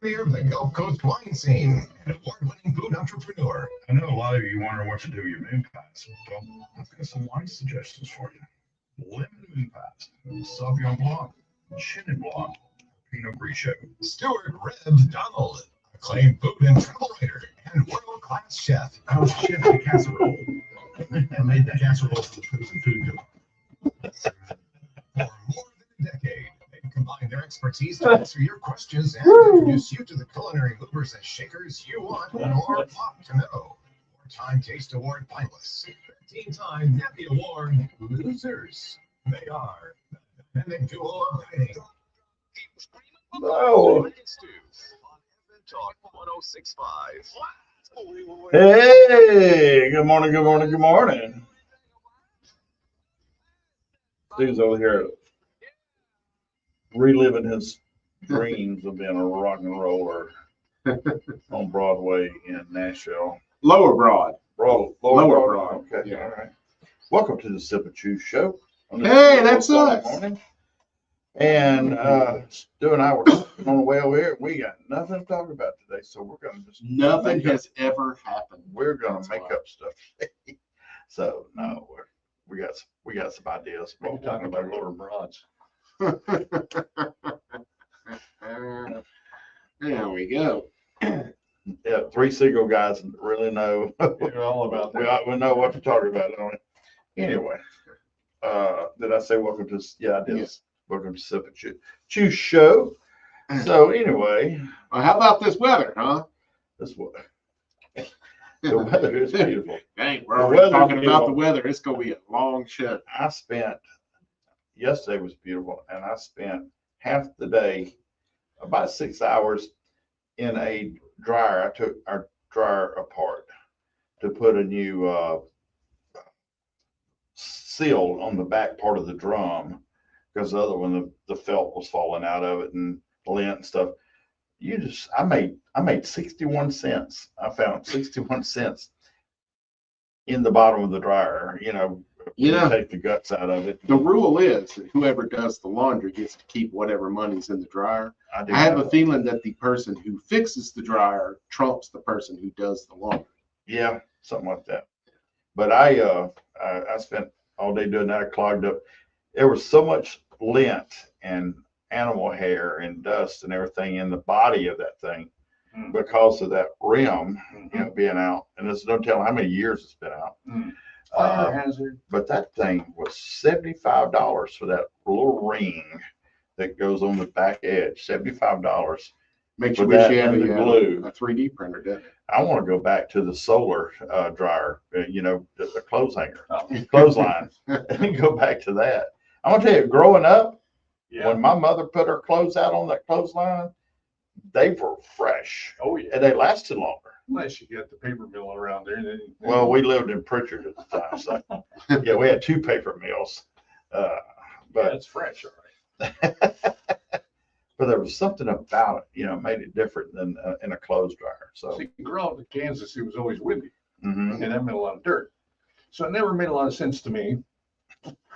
Premier of the Gulf Coast wine scene and award-winning food entrepreneur. I know a lot of you wonder what to do with your moon pies. Well, I've got some wine suggestions for you. Lemon moon pies, Sauvignon Blanc, Chenin Blanc, Pinot Grigio. Stuart Reb Donald, acclaimed food and travel writer and world-class chef. I was chef de casserole. I made the casserole for the Frozen Food Company. For more than a decade, they've combined their expertise to answer your questions and introduce you to the culinary movers and shakers you want or want to know. Four-time Taste Award finalists, 13-time Nappy Award losers. They are the dynamic duo of dining. Oh. Talk 1065. Hey, good morning, good morning, good morning. Dude's over here reliving his dreams of being a rock and roller on Broadway in Nashville. Lower Broad. Lower Broad. Okay, Yeah. all right. Welcome to the Sip and Chew Show. On this Hey, beautiful that's Sunday us. morning. And Stu and I were talking on the way over here. We got nothing to talk about today, so we're gonna just Nothing make up- has ever happened. We're gonna That's make why. up stuff. So no, we got some ideas. We're talking about lower broads. There we go. Yeah, three single guys really know. You're all about that. we know what to talk about, don't we? Anyway, did I say welcome to? Yeah, I did. Yes. Welcome to Sip and Chew Show. So anyway, Well, how about this weather, huh? this what the weather is beautiful. Dang, we're The already weather's talking about beautiful. the weather. It's gonna be a long show. I spent yesterday was beautiful, and I spent half the day, about 6 hours, in a dryer. I took our dryer apart to put a new seal on the back part of the drum because the other one, the felt was falling out of it and lint and stuff. I made 61 cents. I found 61 cents in the bottom of the dryer. Yeah. Take the guts out of it. The rule is that whoever does the laundry gets to keep whatever money's in the dryer. I I have a feeling that the person who fixes the dryer trumps the person who does the laundry. Yeah, something like that. But I spent all day doing that. I clogged up. There was so much lint and animal hair and dust and everything in the body of that thing Mm. because of that rim, being out. And there's no telling how many years it's been out. Mm. Uh, Fire hazard. but that thing was $75 for that little ring that goes on the back edge. $75. Makes you With wish that you had and the glue. a 3D printer, doesn't it? I want to go back to the solar dryer, the clothes hanger, Oh. clothesline, and go back to that. I'm gonna tell you, growing up, Yeah. when my mother put her clothes out on that clothesline, they were fresh Oh, yeah. and they lasted longer. Unless you get the paper mill around there. Then, Well, we lived in Pritchard at the time, so yeah, we had 2 paper mills, yeah, but it's fresh, all right. but there was something about it, made it different than in a clothes dryer. So See, growing up in Kansas, it was always windy, mhm. and that meant a lot of dirt. So it never made a lot of sense to me.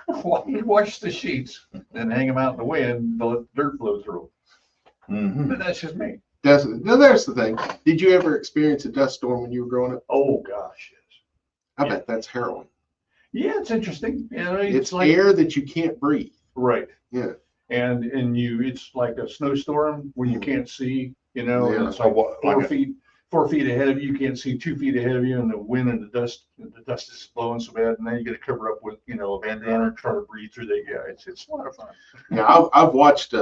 Why you wash the sheets and hang them out in the wind, let the dirt flow through. Mhm. But that's just me. Now, there's the thing. Did you ever experience a dust storm when you were growing up? Oh, gosh, yes. I Yeah. bet that's harrowing. Yeah, it's interesting. It's air that you can't breathe. Right. Yeah. And it's like a snowstorm when you can't see, Yeah. and it's So like what, 4 feet ahead of you, you can't see 2 feet ahead of you, and the wind and the dust is blowing so bad, and then you got to cover up with, a bandana and try to breathe through the, yeah, it's a lot of fun. Now, I've watched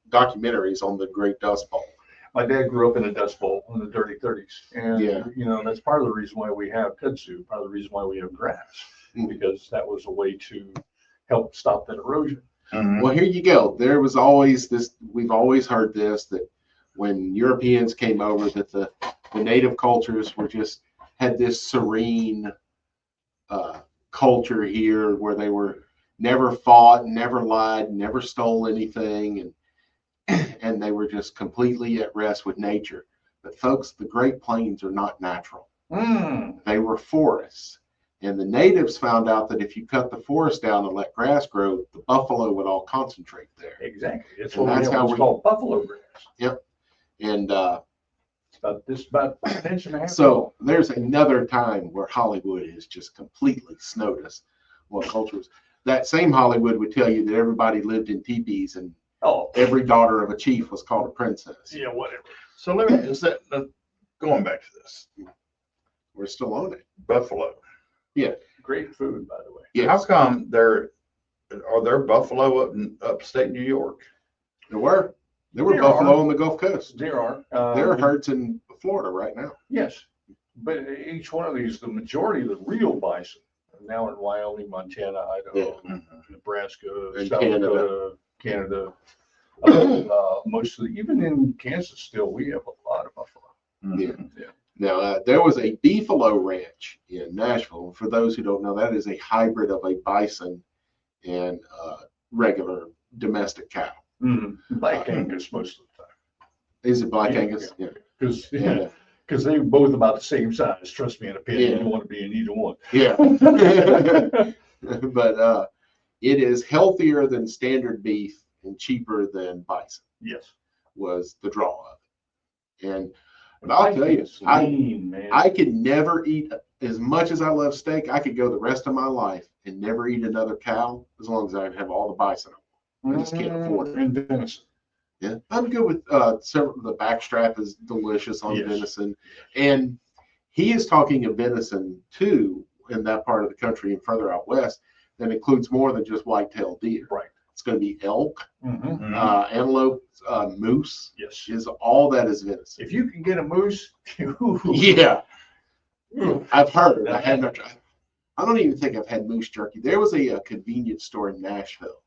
documentaries on the Great Dust Bowl. My dad grew up in a dust bowl in the dirty 30s, and, Yeah. that's part of the reason why we have kudzu, part of the reason why we have grass, Mm. because that was a way to help stop that erosion. Mhm. Well, here you go. There was always this, we've always heard this, that when Europeans came over, that the native cultures had this serene culture here where they were never fought, never lied, never stole anything, and they were just completely at rest with nature. But folks, the Great Plains are not natural. Mm. They were forests. And the natives found out that if you cut the forest down and let grass grow, the buffalo would all concentrate there. Exactly. It's And that's how it's we- called buffalo grass. And It's about an inch and a half. so there's another time where Hollywood has just completely snowed us. What cultures? That same Hollywood would tell you that everybody lived in teepees and Oh, every daughter of a chief was called a princess. yeah, whatever. So let me, going back to this, We're still on it. buffalo. Great food, by the way. Yeah. How come are there buffalo up in upstate New York? There were There buffalo are. on the Gulf Coast. There are. There are herds in Florida right now. Yes, but each one of these, the majority of the real bison, are now in Wyoming, Montana, Idaho, Nebraska, And South Canada. Dakota, Canada. Most of the, even in Kansas still, we have a lot of buffalo. Yeah. Now, there was a beefalo ranch in Nashville. For those who don't know, that is a hybrid of a bison and regular domestic cow. Black Angus most of the time. Is it Black Yeah, Angus? Yeah. Because Yeah. they're both about the same size. Trust me, in a pen, Yeah. you don't want to be in either one. Yeah. But it is healthier than standard beef and cheaper than bison Yes. was the draw of it. And but I'll tell you, It's lean, man. I could never eat, as much as I love steak, I could go the rest of my life and never eat another cow as long as I have all the bison. I just can't afford it. And venison. Yeah, I'm good with several. The backstrap is delicious on Yes. venison, and he is talking of venison too in that part of the country and further out west that includes more than just white-tailed deer. Right. It's going to be elk, Mhm. antelope, moose. Yes. Is all that is venison. If you can get a moose, Yeah, I've heard. I had not tried. I don't even think I've had moose jerky. There was a convenience store in Nashville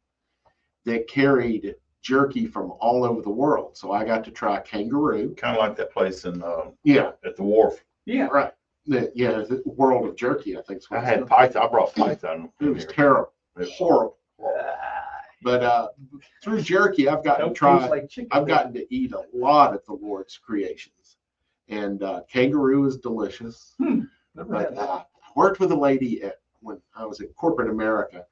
that carried jerky from all over the world. So I got to try kangaroo. Kind of like that place in Yeah, at the wharf. Yeah. right. The World of Jerky, I think. I had python. I brought python. It was terrible, horrible. But through jerky, I've gotten to try. Like chicken. I've gotten to eat a lot of the Lord's creations, and kangaroo is delicious. Never But had that. I worked with a lady when I was at corporate America,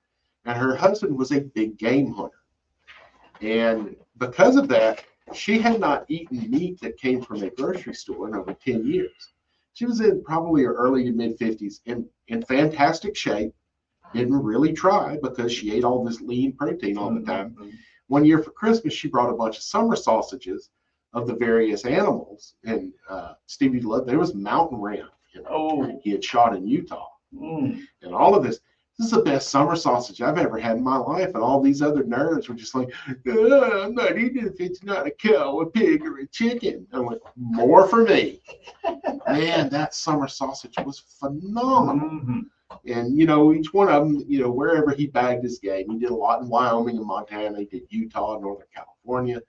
and her husband was a big game hunter. And because of that, she had not eaten meat that came from a grocery store in over 10 years. She was in probably her early to mid 50s in fantastic shape, didn't really try because she ate all this lean protein all the time. One year for Christmas, she brought a bunch of summer sausages of the various animals. And Stevie loved, there was mountain ram, Oh. he had shot in Utah. Mm. And all of this is the best summer sausage I've ever had in my life. And all these other nerds were just like, I'm not eating if it's not a cow, a pig, or a chicken. I went, more for me. Man, that summer sausage was phenomenal. Mhm. And, each one of them, wherever he bagged his game, he did a lot in Wyoming and Montana. He did Utah, Northern California.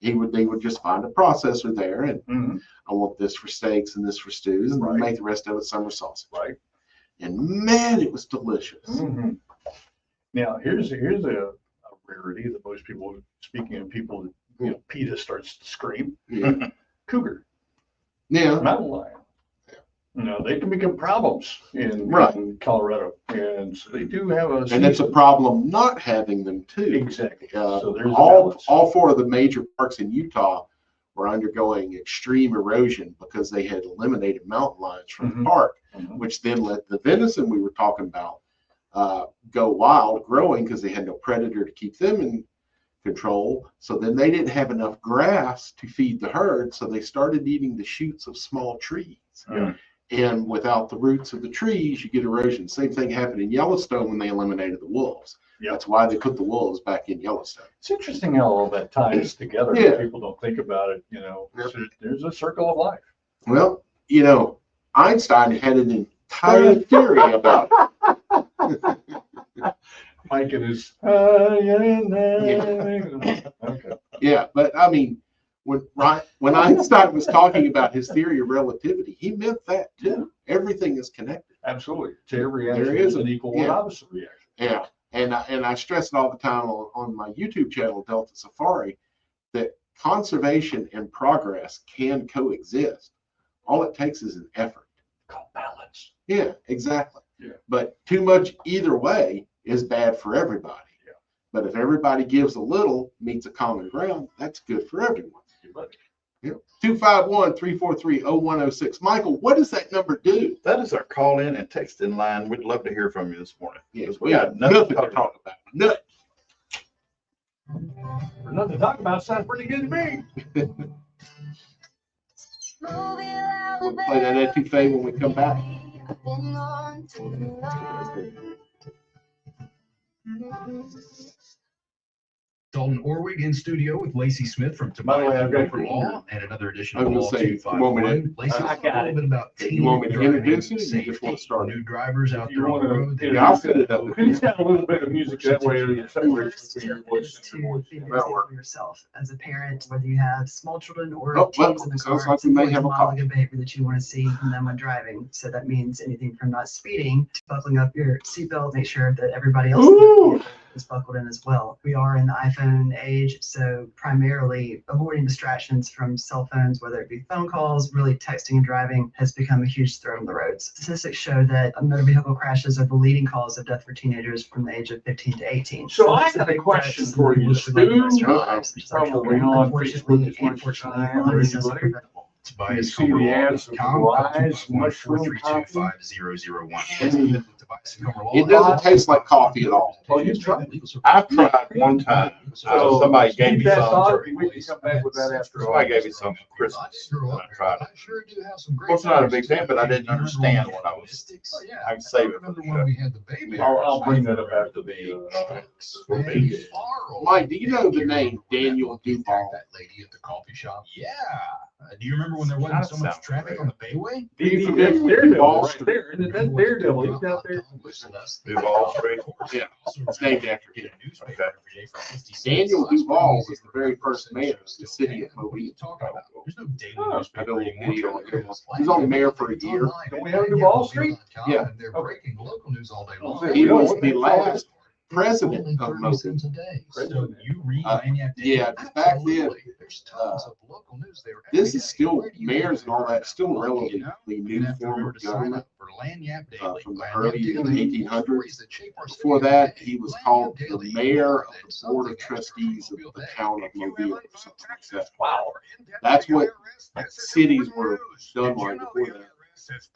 They would just find a processor there. And Mhm. I want this for steaks and this for stews, and Right. make the rest of it summer sausage. Right. And man, it was delicious. Mhm. Now, here's a rarity that most people, speaking of people, PETA starts to scream. Yeah. Cougar, Yeah. mountain lion. They can become problems in Right. Colorado, and so they do have a. And it's a problem not having them too. Exactly. So there's a all balance. 4 of the major parks in Utah were undergoing extreme erosion because they had eliminated mountain lions from Mhm. the park, Mhm. which then let the venison we were talking about go wild, growing because they had no predator to keep them in control. So then they didn't have enough grass to feed the herd, so they started eating the shoots of small trees. Yeah. And without the roots of the trees, you get erosion. Same thing happened in Yellowstone when they eliminated the wolves. Yep. That's why they put the wolves back in Yellowstone. It's interesting how all that ties together. Yeah. People don't think about it. Yep. So there's a circle of life. Well, Einstein had an entire theory about it. Mike and his. Okay. Yeah, but I mean, when Einstein was talking about his theory of relativity, he meant that too. Everything is connected. Absolutely. To every There reaction is is an equal and yeah. opposite reaction. Yeah, and I stress it all the time on my YouTube channel, Delta Safari, that conservation and progress can coexist. All it takes is an effort. Called balance. Yeah, exactly. Yeah. But too much either way is bad for everybody. Yeah. But if everybody gives a little, meets a common ground, that's good for everyone. You bet. Yep. 251-343-0106. Michael, what does that number do? That is our call in and text in line. We'd love to hear from you this morning. Yes, We got nothing to talk about. Nothing. For nothing to talk about, sounds pretty good to me. We'll play that etouffee when we come back. Dalton Orwig in studio with Lacey Smith from By the way, I've got Tobias your Law and another edition I of was Law gonna say, you want me to- 251. Lacey, I let's talk got a little it. bit about You want me to driving, introduce it, or you just safety, want to start it? new drivers out If you there on the wanna- road. yeah, Yeah, I'll set it up. Please have a little bit of music, that way it separates First between your tip voice is and to your voice. be very That'll safe work. for yourself as a parent, whether you have small children or Oh, well, teens in the sounds car. like It's we may important have to a model call. good behavior that you want to see from them when driving. So that means anything from not speeding to buckling up your seatbelt, make sure that everybody else Ooh. is buckled in as well. We are in the iPhone age, so primarily avoiding distractions from cell phones, whether it be phone calls, really texting and driving has become a huge threat on the roads. Statistics show that motor vehicle crashes are the leading cause of death for teenagers from the age of 15 to 18. So I it's a have a big question threat for to you, someone who lives Stu. their lives, which is our Probably children. on Unfortunately, Facebook as much as unfortunately, I am, or this is anybody. preventable. You see the ads for Rise mushroom coffee? It doesn't taste like coffee at all. Oh, you tried? I've tried one time. So Somebody gave keep me that some. thought, we can come back with that after. Somebody gave me some for Christmas. And I tried it. sure do have some great. Well, it's not a big fan, but I didn't understand what I was. Oh, yeah. I can save it for remember the when show. we had the baby. I'll bring that up after the, Mike, do you know the name Daniel Duval? That lady at the coffee shop? Yeah. Do you remember when there wasn't so much traffic on the Bayway? That's Daredevil right there, isn't it? That's Daredevil, he's out there. Duval Street. Yeah, it's named after him. Okay. Daniel Duval was the very first mayor of the city of Mobile. There's no daily Oh, newspaper I don't anymore. video on him. He was only mayor for a year. Don't we have Duval Street? Yeah. And they're breaking local news all day long. He was the last president of Mobile. So you read Lanyap Daily? Yeah, 'cause back then, Absolutely. There's tons of local news there every This is day. still, Where do you mayors and all that, still look, relatively you know? new You'd have to form remember of to sign government. up for Lanyap Daily. From the Lanyap early Daily, 1800s. stories that shape our city Before every that, day. he was Lanyap called the Daily, mayor more of than the board something of extra trustees of from the Mobile town Bay. of Mobile, or something like that. Wow. That's what cities were done like before that.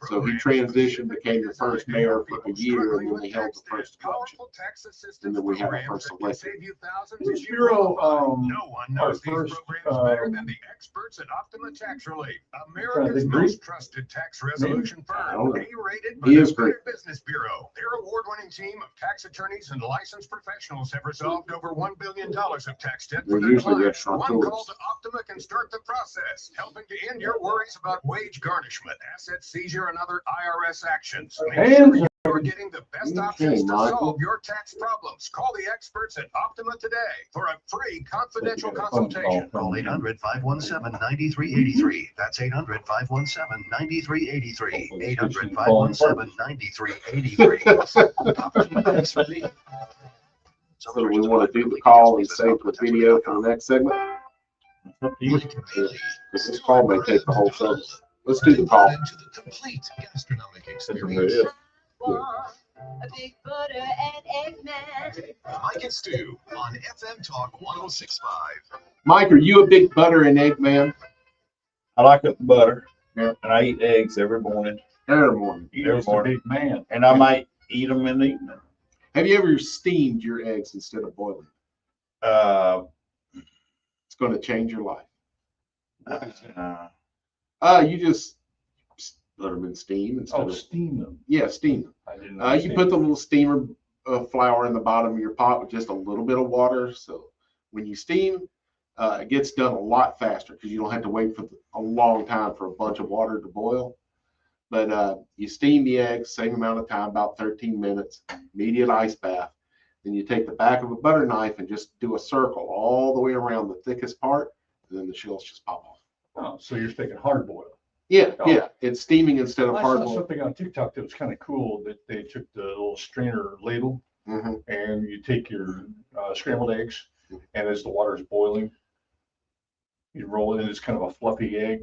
So he transitioned, became the first mayor for a year, and then they held the first election. And then we had our first election. Who's Bureau, No one our knows these first, programs better than the experts at Optima Tax Relief, America's think Greek? most trusted tax resolution I don't firm. know. A-rated by He the is Greek. Better Business Bureau. Their award-winning team of tax attorneys and licensed professionals have resolved over $1 billion of tax debt for They're their usually clients. One restaurateurs. call to Optima can start the process, helping to end your worries about wage garnishment, asset seizure, and other IRS actions. Make Hands sure you're getting the best Okay, options to Michael. solve your tax problems. Call the experts at Optima today for a free confidential Phone call consultation. from- Call 800-517-9383. That's 800-517-9383. 800-517-9383. So do we want to do the call and save the video for the next segment? Because this call may take the whole show. Let's do the call. Into the complete gastronomic That's what it experience. is. A big butter and Eggman. Mike and Stu on FM Talk 106.5. Mike, are you a big butter and egg man? I like it with butter. Yeah. And I eat eggs every morning. Every morning. You're just a big man. And I might eat them in the evening. Have you ever steamed your eggs instead of boiling? It's going to change your life. You just let them in steam instead Oh, of, steam them. yeah, steam them. I didn't You understand. put the little steamer flour in the bottom of your pot with just a little bit of water. So when you steam, it gets done a lot faster because you don't have to wait for a long time for a bunch of water to boil. But you steam the eggs, same amount of time, about 13 minutes, immediate ice bath. Then you take the back of a butter knife and just do a circle all the way around the thickest part, and then the shells just pop off. Oh, so you're thinking hard boil. Yeah, Oh. yeah, it's steaming instead of I hard saw boiled. something on TikTok that was kind of cool, that they took the little strainer ladle Mhm. and you take your scrambled eggs, and as the water is boiling, you roll it in. It's kind of a fluffy egg.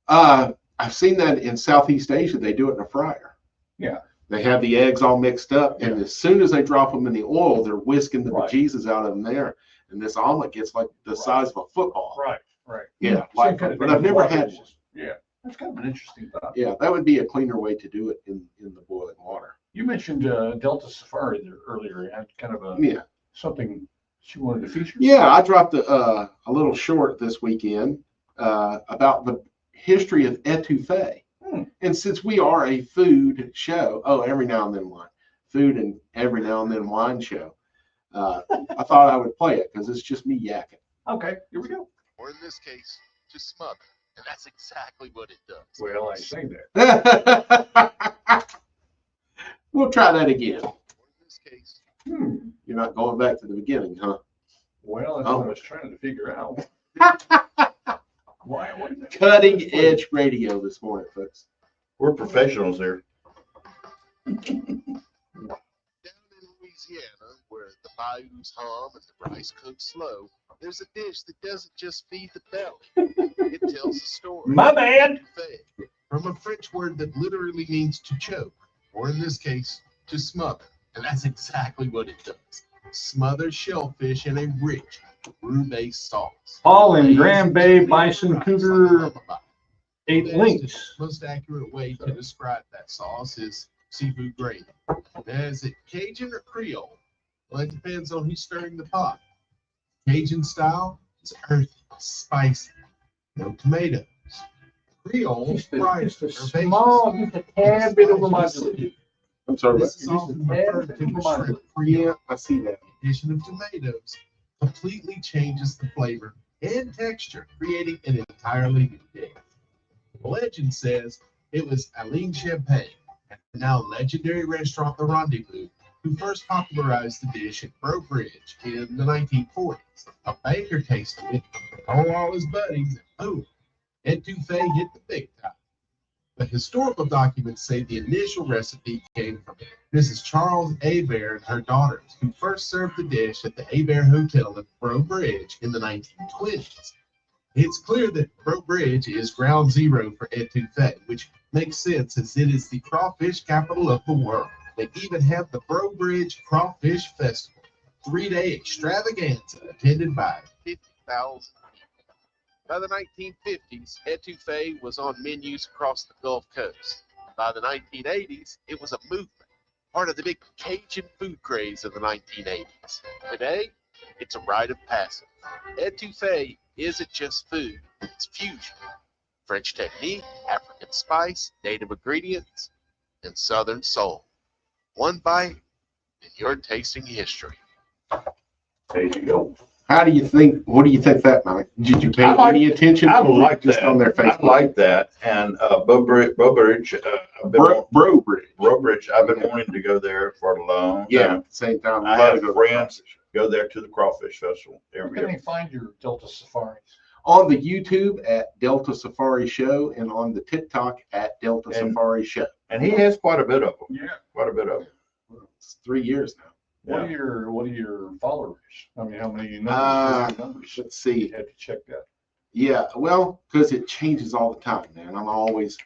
I've seen that in Southeast Asia. They do it in a fryer. Yeah. They have the eggs all mixed up, and as soon as they drop them in the oil, they're whisking the Right. bejesus out of them there. And this omelet gets like the size of a football. Right. Right. Yeah, Same like, kind of but thing I've with never water, had it's one. just- Yeah, that's kind of an interesting thought. Yeah, that would be a cleaner way to do it in the boiling water. You mentioned Delta Safari there earlier. I had kind of a Yeah. something she wanted to feature. Yeah, I dropped a little short this weekend about the history of etouffee. And since we are a food show, every now and then wine, food and every now and then wine show, I thought I would play it because it's just me yakking. Okay, here we go. Or in this case, to smother. And that's exactly what it does. Well, I say that. We'll try that again. Or in this case, You're not going back to the beginning, huh? Well, that's what I was trying to figure out. Why? Cutting edge radio this morning, folks. We're professionals here. down in Louisiana, where the bayous hum and the rice cooks slow, there's a dish that doesn't just feed the belly. It tells a story. My bad. Etouffee, from a French word that literally means to choke, or in this case, to smother. And that's exactly what it does. Smother shellfish in a rich, roux-based sauce. Paul in Grand Bay Bison Cougar 8 links. Most accurate way to describe that sauce is seafood gravy. Now, is it Cajun or Creole? Well, it depends on who's stirring the pot. Cajun style is earthy, spicy, no tomatoes. Creole, fried, or small, just a tad bit over my village. I'm sorry. This is often referred to as shrimp Creole. Yeah, I see that. The addition of tomatoes completely changes the flavor and texture, creating an entirely new dish. The legend says it was Aline Champagne, at the now legendary restaurant The Rendezvous, who first popularized the dish at Bro Bridge in the 1940s. A baker tasted it, told all his buddies, and boom, etouffee hit the big time. But historical documents say the initial recipe came from Mrs. Charles Hebert and her daughters, who first served the dish at the Hebert Hotel at Bro Bridge in the 1920s. It's clear that Bro Bridge is ground zero for etouffee, which makes sense as it is the crawfish capital of the world. They even have the Bro Bridge Crawfish Festival, 3-day extravaganza attended by 50,000 people. By the 1950s, etouffee was on menus across the Gulf Coast. By the 1980s, it was a movement, part of the big Cajun food craze of the 1980s. Today, it's a rite of passage. Etouffee isn't just food, it's fusion. French technique, African spice, native ingredients, and Southern soul. One bite, and you're tasting history. There you go. What do you think that, Mike? Did you pay any attention? I or like just that. on their Facebook? I like that. And Bro Bridge, Bro Bridge. Bro Bridge, I've been wanting to go there for a long time. Yeah, same time. I have friends go there to the Crawfish Festival Where every can year. they find your Delta Safaris? On the YouTube at Delta Safari Show and on the TikTok at Delta And- Safari Show. And he has quite a bit of them. Yeah. Quite a bit of them. It's 3 years now. What are your followers? I mean, how many numbers? Let's see. You had to check that. Yeah, well, because it changes all the time, man. I'm always,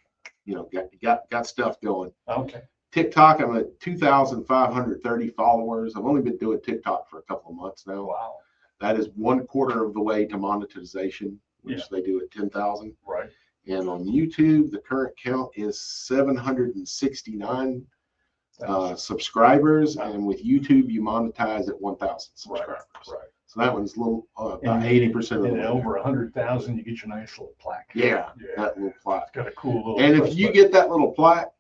got stuff going. Okay. TikTok, I'm at 2,530 followers. I've only been doing TikTok for a couple of months now. Wow. That is 1/4 of the way to monetization, which they do at 10,000. Right. And on YouTube, the current count is 769 subscribers. And with YouTube, you monetize at 1,000 subscribers. Right. So that one's a little, about And 80% of the And way. over 100,000, you get your nice little plaque. Yeah, Yeah. that little plaque. It's got a cool little. And press if you button. get that little plaque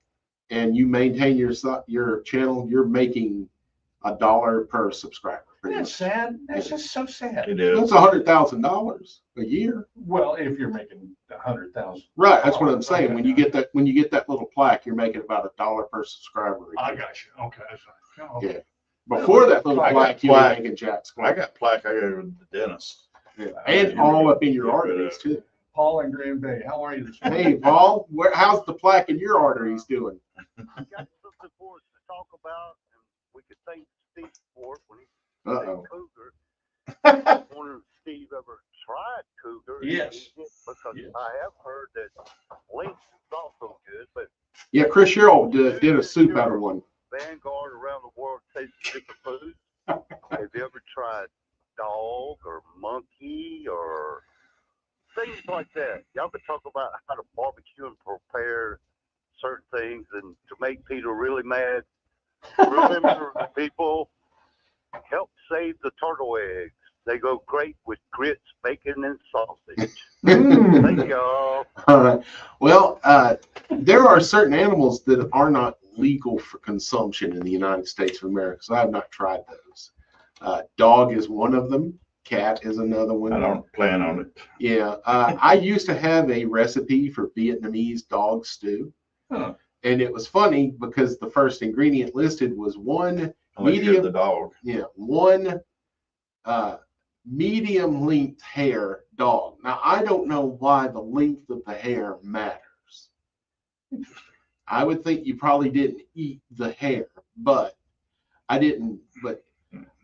and you maintain your channel, you're making $1 per subscriber. pretty That's much. sad. That's just so sad. It is. That's $100,000 a year. Well, if you're making 100,000. Right, that's what I'm saying. Okay. When you get that little plaque, you're making about $1 per subscriber. a I year. got you. Okay. Okay. Yeah. Before that little I got plaque, you were plaque. making jack I squat. got plaque. I go to the dentist. Yeah. And all up in your arteries too. Paul in Grand Bay, how are you this morning? Hey, Paul, how's the plaque in your arteries doing? I got something for us to talk about, and we could thank Steve for it when he Uh-oh. said cougar. I wonder if Steve ever tried cougar. and Yes. he did, because Yes. I have heard that lynx is also good, but Yeah, Chris Sherrill did a soup out of one. Vanguard around the world tastes different foods. Have you ever tried dog or monkey or things like that. Y'all could talk about how to barbecue and prepare certain things and to make Peter really mad. Remember, people, help save the turtle eggs. They go great with grits, bacon, and sausage. Thank y'all. Well, there are certain animals that are not legal for consumption in the United States of America, so I have not tried those. Dog is one of them. Cat is another one. I don't plan on it. Yeah, I used to have a recipe for Vietnamese dog stew, Huh. and it was funny because the first ingredient listed was one Unless you're medium, the dog. one medium length hair dog. Now I don't know why the length of the hair matters. I would think you probably didn't eat the hair, but I didn't. But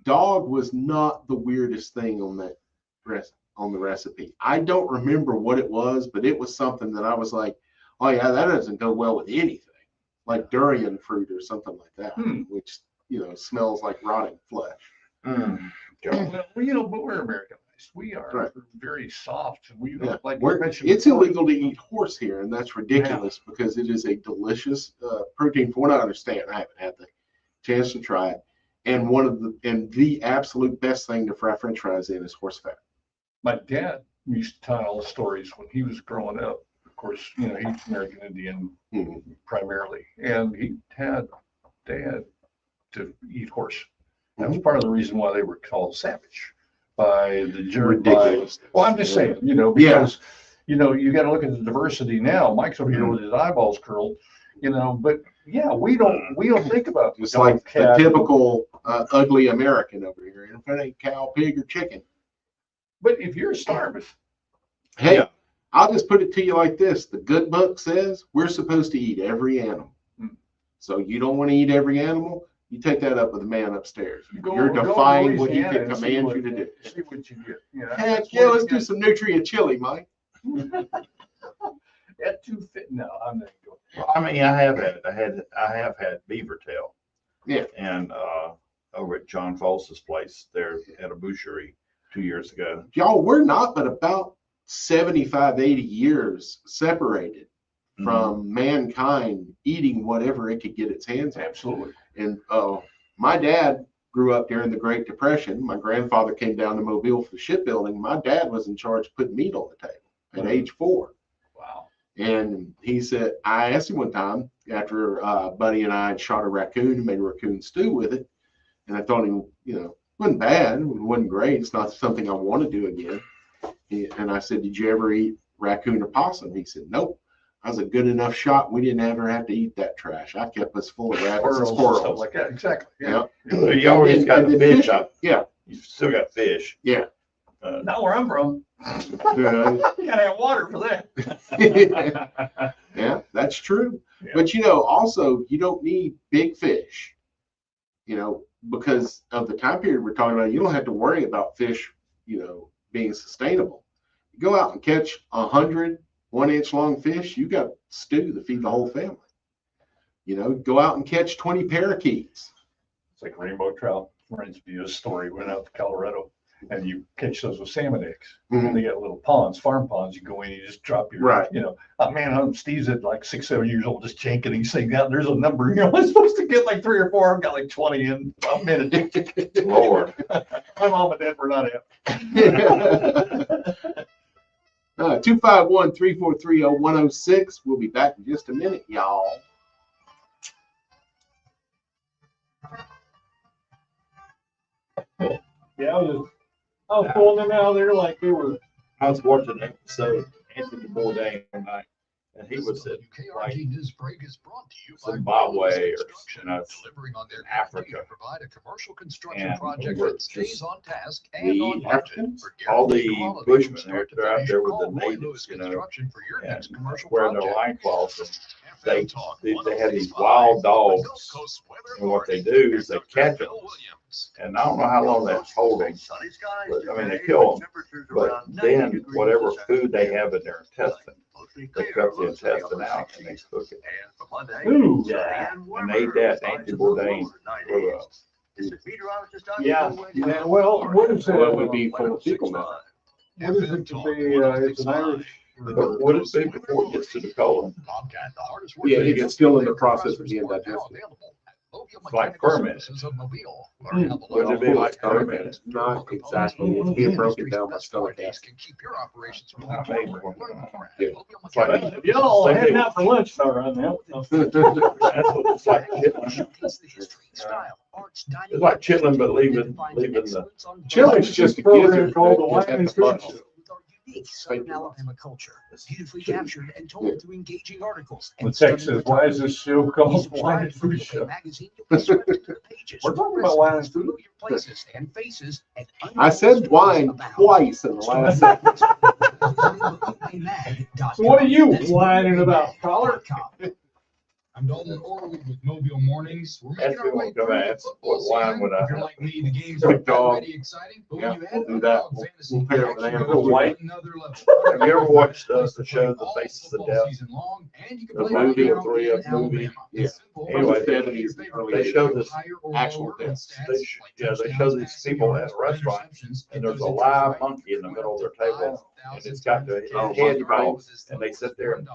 dog was not the weirdest thing on that on the recipe. I don't remember what it was, but it was something that I was like, oh yeah, that doesn't go well with anything, like durian fruit or something like that, which smells like rotting flesh. Well, but we're Americanized. We are very soft. We don't like it's illegal to eat horse here, and that's ridiculous because it is a delicious protein. From what I understand, I haven't had the chance to try it. And the absolute best thing to fry French fries in is horse fat. My dad used to tell all the stories when he was growing up. Of course, he's American Indian primarily, and he had dad to eat horse. That was part of the reason why they were called savage by the German. Ridiculous. Well, I'm just saying, because you got to look at the diversity now. Mike's over here with his eyeballs curled, but yeah, we don't think about just like the typical ugly American over here. And if it ain't cow, pig, or chicken. But if you're starving, hey, I'll just put it to you like this: the good book says we're supposed to eat every animal. So you don't want to eat every animal. You take that up with the man upstairs. You're defying what he can command you to do. See what you get. Heck yeah, let's do some nutrient chili, Mike. That too fit? No, I'm not going. Well, I mean, I have had beaver tail. Yeah. And over at John Fals's place there at a boucherie 2 years ago. Y'all, we're not but about 75, 80 years separated from mankind eating whatever it could get its hands on. Absolutely. And my dad grew up during the Great Depression. My grandfather came down to Mobile for shipbuilding. My dad was in charge of putting meat on the table at age 4. Wow. And he said, I asked him one time after Buddy and I had shot a raccoon and made a raccoon stew with it. And I told him, it wasn't bad. It wasn't great. It's not something I want to do again. And I said, did you ever eat raccoon or possum? He said, nope. I was a good enough shot. We didn't ever have to eat that trash. I kept us full of rabbits and squirrels. Stuff like that. Exactly. Yeah. So you always got the fish up. Yeah. You still got fish. Yeah. Not where I'm from. You gotta have water for that. Yeah, that's true. Yeah. But also you don't need big fish. Because of the time period we're talking about, you don't have to worry about fish, being sustainable. You go out and catch 100 1-inch long fish, you got stew to feed the whole family. Go out and catch 20 parakeets. It's like rainbow trout. Reminds me of a story. Went out to Colorado and you catch those with salmon eggs. They got little ponds, farm ponds. You go in, you just drop your, Steve's at like 6, 7 years old, just janking. He's saying, "Now there's a number. I'm supposed to get like 3 or 4. I've got like 20 in a minute." Lord. My mom and dad were not happy. 251-343-0106. We'll be back in just a minute, y'all. Yeah, I was pulling them out of there like they were. I was watching an episode Anthony Bourdain tonight, and he was at like News Break is brought to you Zimbabwe or delivering on their Africa. to provide a commercial construction And project we're that stays just on task and on the budget. Africans, For all the guaranteed quality Bushmen, from they're start to out finish, there with call the Roy natives, Lewis Construction for your next commercial wearing their project. loincloths, and FM Talk they have these 106.5, wild the dogs, Gulf Coast weather and what they authority. do is they catch them. Bill Williams. And I don't know how long that's holding, but I mean, they kill them. But then whatever food they have in their intestine, they cut the intestine out and they cook it. Ooh. And they ate that Anthony Bourdain. Yeah. Well, what is that? Well, it would be full of fecal matter. What is it to be, it's an Irish. But would it be before it gets to the colon? Bobcat, the hardest Yeah, working it's still in the process of being digested. Like ferment. Would it be like ferment? Not exactly. It's being broken down by stomach acid. Can keep your operations I made one. Yeah. It's like, Y'all heading out for lunch though right now. that's what it's like chitlin. It's like chitlin, but leaving the. Chili's just a program gizzard. called the Just Wine and at the Food butt. Show. Unique Southern Alabama culture, beautifully captured and told through engaging articles. The text says, why is this show called Wine and Food Show? We're We're talking about wine and food. places and faces and I said wine twice in the last sentence. So what are you whining about, caller? I'm Dalton Orwood with Mobile Mornings. We're That's making our what way I'm gonna through the ask. football What wine season. would I If you're have? like me, the games Big aren't dog. already exciting, but Yeah, when you we'll add do that. underdog We'll fantasy, pair the it with action animals. goes to White. another level. Have you ever watched the show, The Faces of All Death? season long, and you can The play right movie, here a 3-up in movie. Alabama. Yeah. It's simple. Anyway, It's they- favorite they players show go this higher or actual lower on death. stats They like show these touchdowns, people passing at a yards, restaurant, interceptions, and there's a those live interest rate monkey in the middle of their is table, and 5,000 it's got the times head the rolled, price is and they sit there and $1.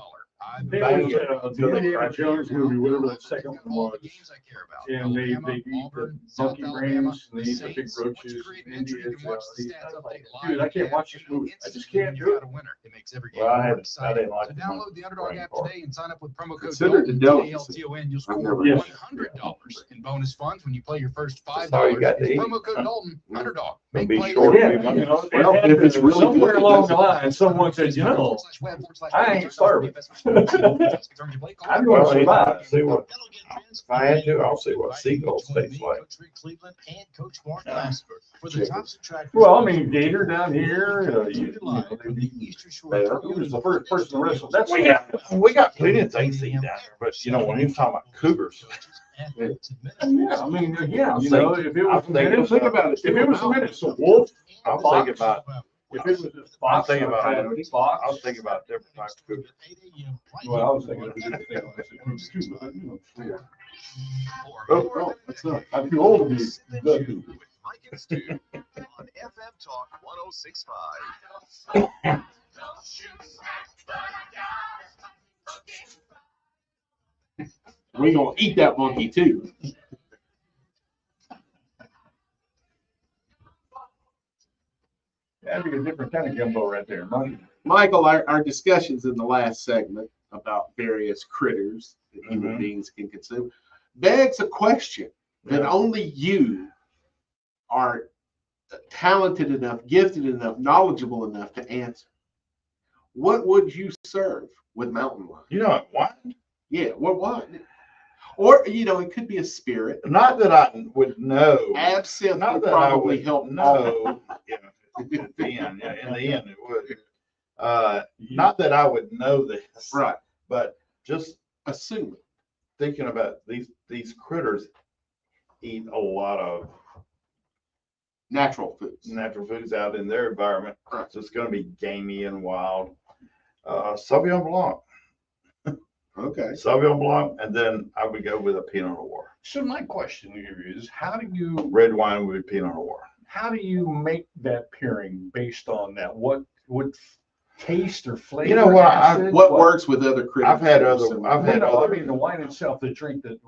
There bang was it the until they Indiana crack. Jones movie, whatever that second one All the was. games I care about. And they Alabama, eat the Auburn, South monkey Alabama, brains, and they eat the big Saints. Once you roaches, create an and entry, you can watch the Indians. stats update Dude, live I can't and watch this movie. I just instantly can't you do got it. a winner. It makes every game Well, I more didn't exciting. like So the download the Underdog brain app part. today and sign up with promo code Consider it a Dalton, delicacy. DALTON. You'll I've score never- Yes. $100 in bonus funds when you play your first That's all you $5. got to Use eat. promo code Dalton, Underdog. It'll Make be plays short. Yeah, every you know, week. Well, if it's really somewhere good, along that's- the line, someone said, you know, I ain't starving. I'm going to survive. See what, if I had to, I'll see what seagulls taste like. Well, I mean, Gator down here, it was the first person to wrestle. That's We got plenty of things to eat down here, but you know, when he was talking about cougars, Yeah, I mean, yeah, I'm you know, thinking- if it was I'm thinking minutes, think about it. If it was minutes, a wolf, I'm fox, thinking about, if it was a fox, thinking about- coyote, fox. I was thinking about different types of cougars. Well, I was thinking of a different thing. When I said cougars too, but, you know, Oh, that's not. I'm too old to be the cougar. Mike and Stu on FM Talk 106.5. We gonna eat that monkey too. That'd be a different kind of gumbo right there, monkey. Michael, our discussions in the last segment about various critters that human Mhm. beings can consume begs a question that Yeah. only you are talented enough, gifted enough, knowledgeable enough to answer. What would you serve with mountain lion? You know what? Yeah, what? Or, it could be a spirit. Not that I would know. Absinthe Not would that I probably would help. know. Yeah, in the end, it would. Not that I would know this. Right. But just Assuming. thinking about these critters eat a lot of Natural foods. natural foods out in their environment. Right. So it's going to be gamey and wild. Sauvignon Blanc. Okay. Sauvignon Blanc, and then I would go with a Pinot Noir. So my question here is, how do you Red wine with Pinot Noir. make that pairing based on that? What taste or flavor? You know what, acid, What works with other critters? I've had I other mean, the wine itself, the drink, the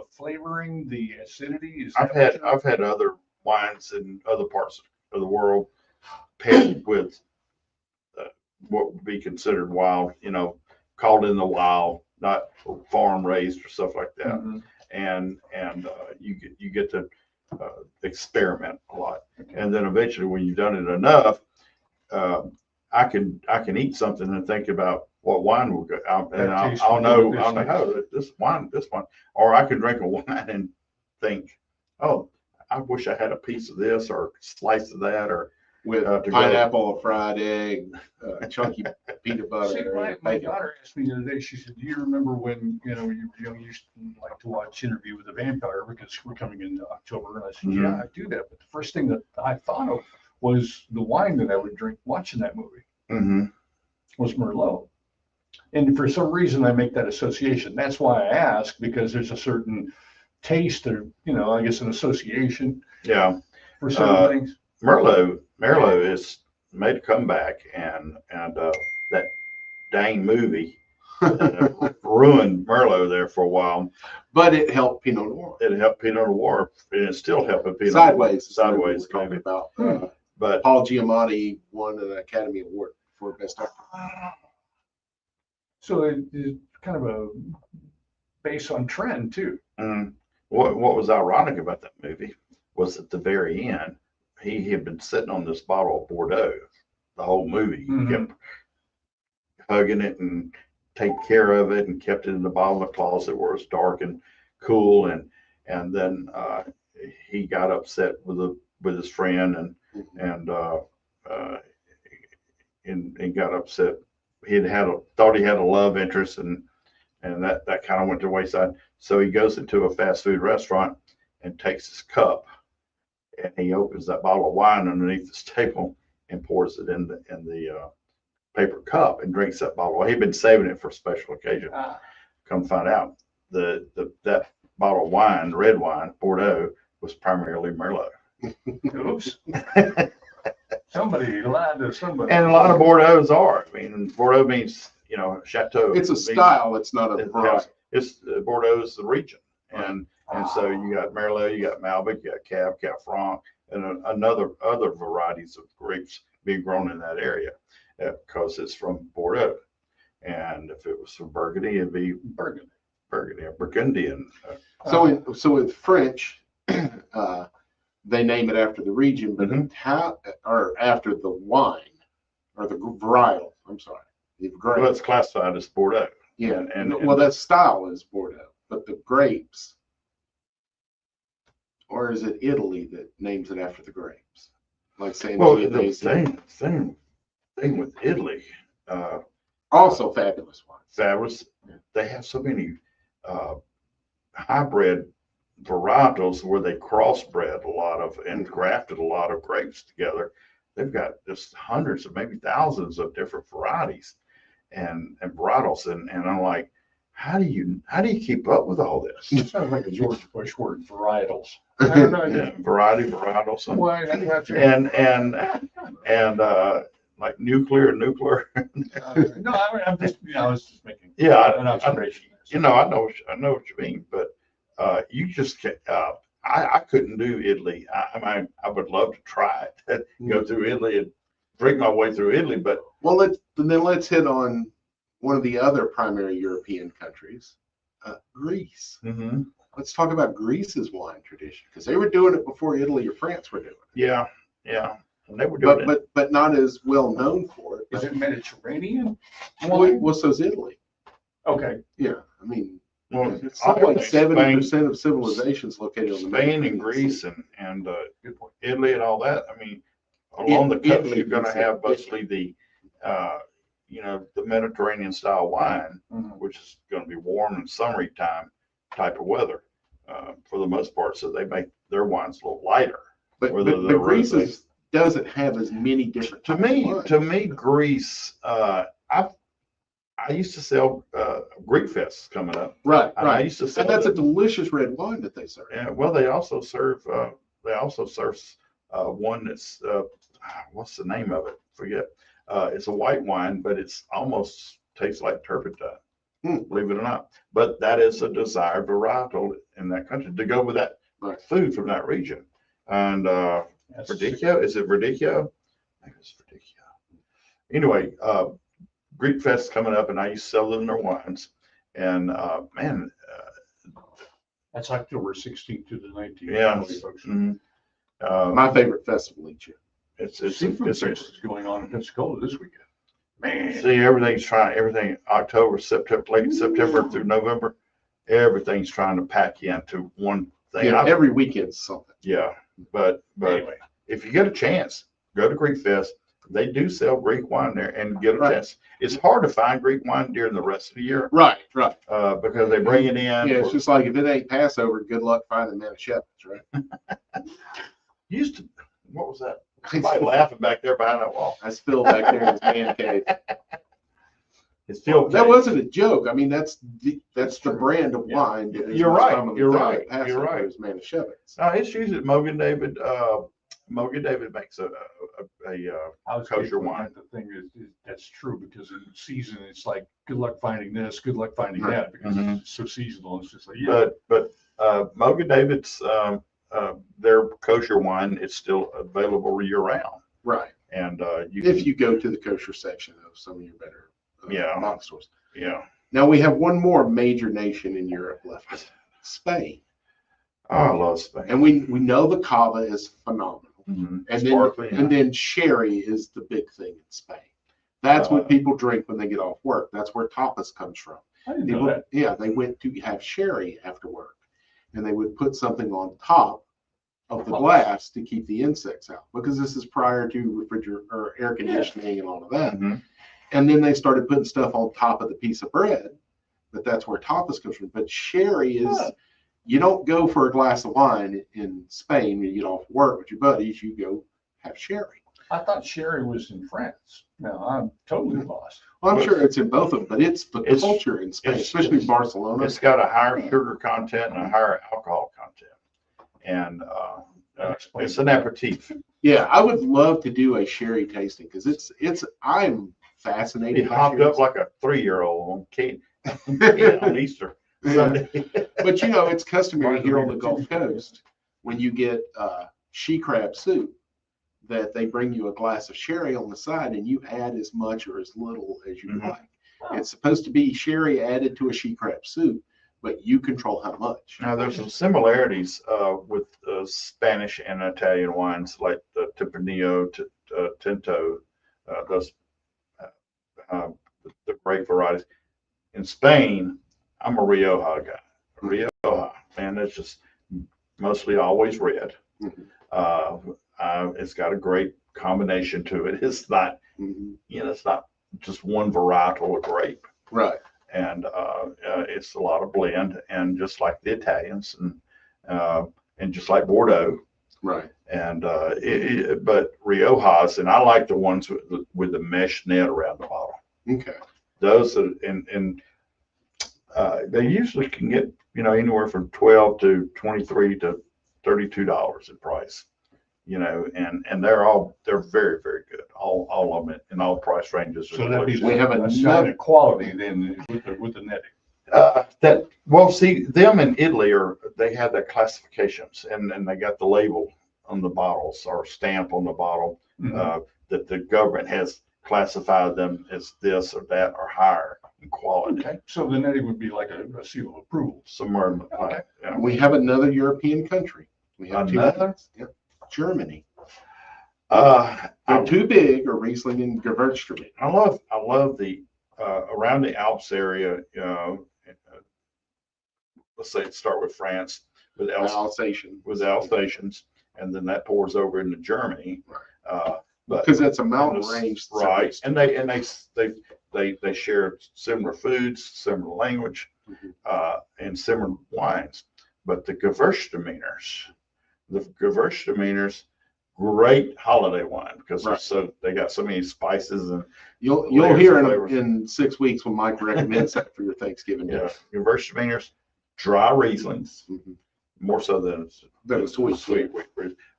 flavoring, the acidity is. I've had other wines in other parts of the world paired with what would be considered wild, called in the wild, not farm raised or stuff like that. Mhm. And you get to experiment a lot, and then eventually, when you've done it enough, I can eat something and think about what wine will go, and I'll know that this one, or I can drink a wine and think, oh, I wish I had a piece of this or a slice of that, or With to go. pineapple, a fried egg, chunky peanut butter. See, my daughter asked me the other day, she said, do you remember when, you used to like to watch Interview with the Vampire because we're coming into October? And I said, Mhm. yeah, I do that. But the first thing that I thought of was the wine that I would drink watching that movie Mhm. was Merlot. And for some reason, I make that association. That's why I ask, because there's a certain taste or, I guess an association Yeah. for certain things. Merlot is made a comeback, and that dang movie ruined Merlot there for a while. But it helped Pinot Noir. It helped Pinot Noir, and it's still helping Pinot Sideways. Sideways, We're talking maybe. about. But Paul Giamatti won an Academy Award for Best Actor. So it's kind of a based on trend too. what was ironic about that movie was at the very end, he had been sitting on this bottle of Bordeaux the whole movie. He kept hugging it and taking care of it and kept it in the bottom of the closet where it was dark and cool. And then he got upset with his friend and got upset. Thought he had a love interest, and that kind of went to the wayside. So he goes into a fast food restaurant and takes his cup, and he opens that bottle of wine underneath this table and pours it in the paper cup and drinks that bottle. He'd been saving it for a special occasion. Come find out, that bottle of wine, red wine, Bordeaux, was primarily Merlot. Oops. Somebody lied to somebody. And a lot of Bordeaux's are. I mean, Bordeaux means, chateau. It's a style. It's not a variety. It's Bordeaux is the region, and so you got Merlot, you got Malbec, you got Cab, Cab Franc, and other varieties of grapes being grown in that area because it's from Bordeaux. And if it was from Burgundy, it'd be Burgundy or Burgundian. So in French, they name it after the region, but or after the wine or the varietal. I'm sorry, the grape. Well, it's classified as Bordeaux. Yeah, well, that style is Bordeaux, but the grapes, or is it Italy that names it after the grapes? Like saying, well, the same thing with Italy. Also fabulous wine. Fabulous. They have so many hybrid varietals where they crossbred a lot of and grafted a lot of grapes together. They've got just hundreds of maybe thousands of different varieties and varietals, and I'm like, how do you keep up with all this? It sounds like a George Bush word, varietals. Variety, varietals, and like nuclear. No, I'm just, I was just making an observation. I know what you mean, but you just can't. I couldn't do Italy. I would love to try it, go through Italy and drink my way through Italy, but let's hit on one of the other primary European countries, Greece. Let's talk about Greece's wine tradition, because they were doing it before Italy or France were doing it. Yeah, and they were doing it, but not as well known for it. Is it Mediterranean? Well, so's Italy. Okay. Yeah, I mean, well, it's like 70% of civilizations located on the Spain and Greece and Italy and all that. I mean, along the coast, you're going to have mostly the Mediterranean style wine, which is going to be warm and summery time type of weather for the most part. So they make their wines a little lighter. But Greece doesn't have as many different. To me, Greece. I used to sell Greek fests coming up. Right. I used to sell, and that's a delicious red wine that they serve. Yeah. Well, they also serve. One that's what's the name of it? Forget. It's a white wine, but it's almost tastes like turpentine. Believe it or not. But that is a desired varietal in that country to go with that food from that region. And Verdicchio, is it Verdicchio? I think it's Verdicchio. Anyway, Greek Fest coming up, and I used to sell them their wines. And that's October 16th to the 19th. Yeah. My favorite festival each year. It's going on in Pensacola this weekend. Man, see, everything October, September, late September through November, everything's trying to pack you into one thing. Yeah, every weekend's something. Yeah, but anyway, if you get a chance, go to Greek Fest. They do sell Greek wine there and get a chance. It's hard to find Greek wine during the rest of the year. Right. Because they bring it in. Yeah, it's just like if it ain't Passover, good luck finding Manischewitz, right? What was that? Somebody laughing back there behind that wall. I spilled back there in his man cave. It's still that wasn't a joke. I mean, that's the brand of wine. You're right. You're right. Is Manischewitz. It's usually Mogen David Moga David makes a I was kosher getting wine. at the thing is that's true because in season it's like good luck finding this, good luck finding Right. that because Mhm. it's so seasonal. It's just like yeah, But Moga David's their kosher wine is still available year round, Right. and If you go to the kosher section of some of your better Yeah. box stores. yeah. Now we have one more major nation in Europe left us, Spain. Oh, I love Spain. And we know the cava is phenomenal. Mhm. And Sparkling, then, and then sherry is the big thing in Spain. That's what people drink when they get off work. That's where tapas comes from. I didn't know People, that. yeah, they went to have sherry after work, and they would put something on top of the glass to keep the insects out, because this is prior to refrigerator or air conditioning and all of that. Mhm. And then they started putting stuff on top of the piece of bread, but that's where tapas comes from. But sherry is, you don't go for a glass of wine in Spain when you get off work with your buddies, you go have sherry. I thought sherry was in France. No, I'm totally lost. Well, I'm sure it's in both of them, but it's the It's- culture in Spain, it's- especially in Barcelona. It's got a higher sugar content and a higher alcohol content, and it's an aperitif. Yeah, I would love to do a sherry tasting because I'm fascinated It by hopped sherry. up like a 3-year-old on cake on Easter Sunday. But you know, it's customary here on the Gulf Coast when you get she crab soup that they bring you a glass of sherry on the side and you add as much or as little as you Mhm. like. It's supposed to be sherry added to a she crab soup, but you control how much. Now, there's some similarities with Spanish and Italian wines, like the Tempranillo, Tinto, those the great varieties. In Spain, I'm a Rioja guy. Rioja, man, it's just mostly always red. Mhm. It's got a great combination to it. It's not, Mhm. it's not just one varietal of grape. Right. And it's a lot of blend, and just like the Italians, and just like Bordeaux, Right. and but Riojas, and I like the ones with the mesh net around the bottle. Okay. Those are, and they usually can get anywhere from $12 to $23 to $32 in price. And they're very, very good. All of them in all price ranges. So that'd be We have a another- sign of quality then with the netting. See, them in Italy they have their classifications, and they got the label on the bottles or stamp on the bottle that the government has classified them as this or that or higher in quality. Okay, so the netting would be like a seal of approval. Somewhere in the yeah. We have another European country. We have Another? Yep. Germany. I They're too big, or Riesling and Gewürztraminer. love the around the Alps area. Let's say start with France with Alsatian. Alsatians, and then that pours over into Germany. But Because it's a mountain and it's- range. right? And they share similar foods, similar language, and similar wines. But the Gewürztraminers, great holiday wine because they got so many spices and You'll layers hear of flavors. in 6 weeks when Mike recommends that for your Thanksgiving dinner. Gewürztraminers, dry Rieslings, Mhm. more so than Than sweet.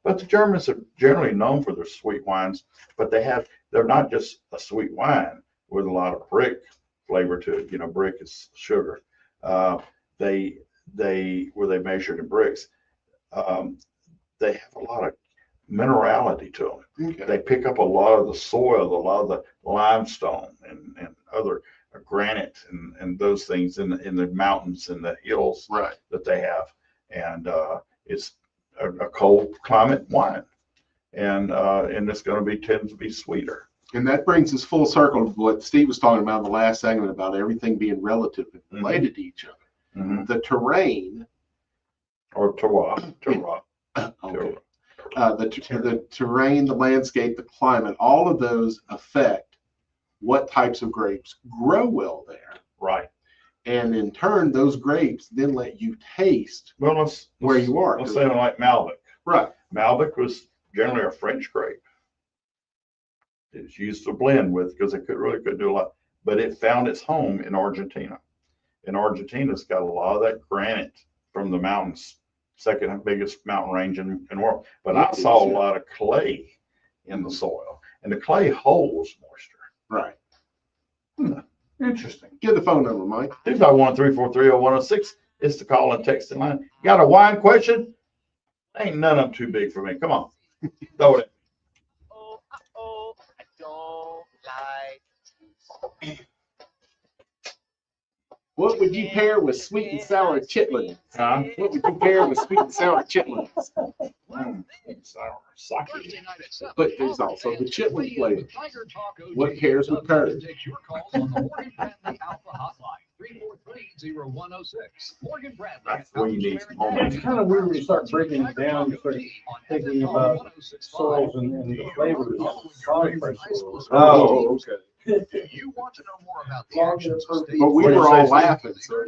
But the Germans are generally known for their sweet wines, but they're not just a sweet wine with a lot of brick flavor to it. Brick is sugar. They measure in bricks. They have a lot of minerality to them. Okay. They pick up a lot of the soil, a lot of the limestone and other granite and those things in the mountains and the hills Right. that they have. And it's a cold climate wine. And it's going to tend to be sweeter. And that brings us full circle to what Steve was talking about in the last segment about everything being relative and related to each other. Mm-hmm. The terrain, Or terroir. okay. The terrain, the landscape, the climate, all of those affect what types of grapes grow well there. Right. And in turn, those grapes then let you taste Well, let's where you are. Let's say like Malbec. Right. Malbec was generally a French grape. It's used to blend with because it couldn't do a lot, but it found its home in Argentina. And Argentina's got a lot of that granite from the mountains second biggest mountain range in the world. But I saw a lot of clay in the soil, and the clay holds moisture. Right. Interesting. Give the phone number, Mike. 251-343-0106 is the call and texting line. Got a wine question? Ain't none of them too big for me. Come on. Throw it. I don't like. What would you pair with sweet and sour chitlins? Huh? What would you pair with sweet and sour chitlins? Sour sake. But there's also the chitlin flavor. What pairs with curd? Takes your calls on the Morgan Bradley Alpha Hotline, 343-0106. Morgan Bradley. That's where you need some home. It's kind of weird when you start breaking it down, you start thinking about soils and the flavors. Oh, okay. Do you want to know more about the actions of state? But we were all laughing, sir.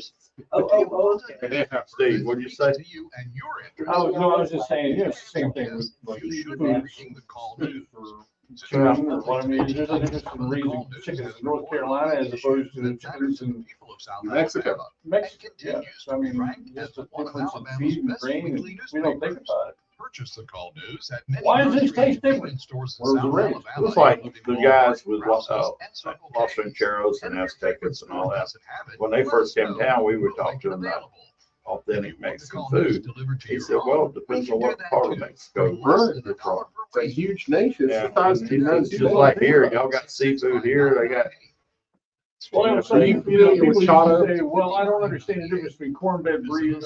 Steve, what'd you say? To you and your interests. I was just saying, it's the same thing with like You should be foods reading the call news. chicken or what I mean, there's a difference in raising chickens in North Carolina as opposed to chickens in New Mexico. Mexico. Yeah, so I mean, just the difference in feed and grain, and we don't think about it. Purchase the call news at many Why does this grocery taste and different? stores in Where's the South range? Alabama, Looks like including the guys Walmart, with Rouse's, and Circle Los K. Rancheros and And if your Aztecas and all that. doesn't have it, When they let first us came know. down, we would We'll talk make to it them about available. authentic If you want the Mexican call news food. delivered to He your said, home, well, it we depends can on do what that part of too. Mexico. For less than $1 per It's a week. huge nation. Yeah. Sometimes It's you know, just like here, y'all got seafood here, they got. Well, So you familiar with people chata? used to say, well, I don't understand the difference between cornbread and beef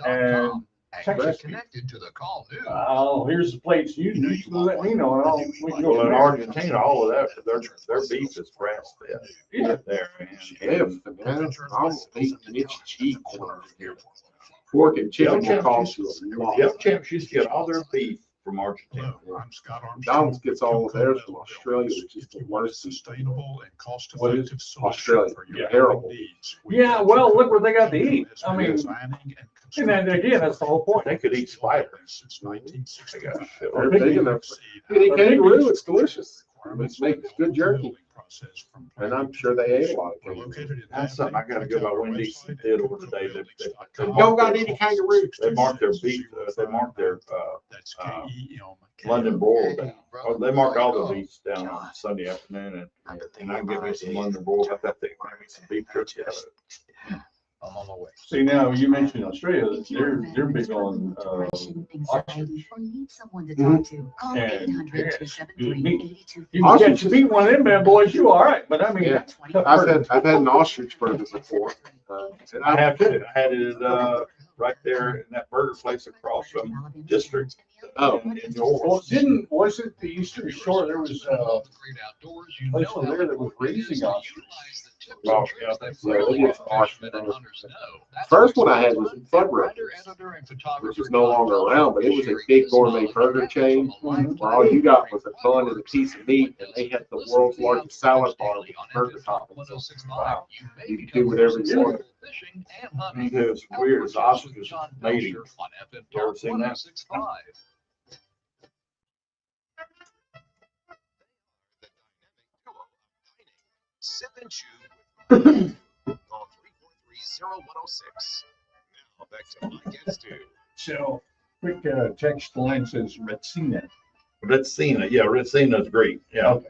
and Texas. Connected to the call news. Oh, here's the plates. You let me know, and I'll, we can go Well, from in there. Argentina, all of that, their beef is grass fed. Yeah. There. If, man, I'm eating itchy cheeks here. Pork and chicken will cost you a lot. Yep, champs used to get all their beef from Argentina. Hello, I'm Scott Armstrong. McDonald's gets all of theirs from Australia, which is the worst. Sustainable and What is cost-effective Australia? solution for your Terrible. needs. Yeah, well, look what they got to eat. I mean, Planning and then again, that's the whole point. They could eat spiders. Since They 1960. got shit. They're big enough. You can eat kangaroo, it's delicious. It makes good jerky. And I'm sure they ate a lot of kangaroo. That's something I gotta go by Wendy's and Theodore today. They Don't got any kangaroo. They mark their beef, they mark their, London broil down. Oh, they mark all the beefs down on Sunday afternoon and I can get me some London broil. I got that, some beef jerky out of it. I'm on my way. See, now you mentioned Australia, they're big on, Anxiety or need someone to Mhm. talk to, call And, 800-273-8255. you can catch you beat one of them bad boys, you all right, but I mean. Yeah. tough I've person. had an ostrich burger before. And I have to, I had it, right there in that burger place across from District. Oh. In New Orleans. Well, was it the Eastern Shore, there was a place over there that was raising ostriches. Oh, yeah, that's First one I had was in Fudbridge, which is no longer around, but it was a big gourmet burger chain where all you got was a bun and a piece of meat, and they had the world's largest salad bar with burger toppings. Wow. You could do whatever you wanted. It was weird, it's ostriches mating. You ever seen that? Sip and chew with on 343-0106. Now back to Mike and Stu. So, quick text line says Retsina. Retsina, yeah, Retsina's great, yeah. Okay.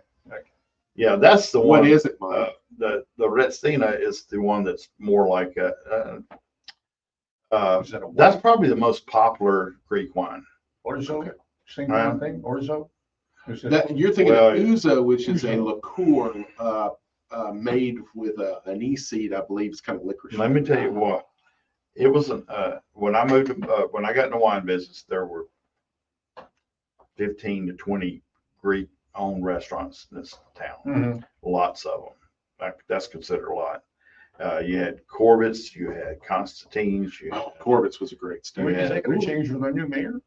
Yeah, that's the one. What is it, Mike? The Retsina is the one that's more like Is that a that's probably the most popular Greek wine. Orzo? Same kind of thing, Orzo? Is it- You're thinking Well, of ouzo, which is a ouzo. liqueur made with an anise seed, I believe. It's kind of licorice. Let me tell you what, it wasn't, when I moved, when I got in the wine business, there were 15 to 20 Greek-owned restaurants in this town. Mhm. Lots of them. That's considered a lot. You had Corbett's, you had Constantine's, you Oh, had, Corbett's was a great Wait, stuff. is that gonna change with our new mayor?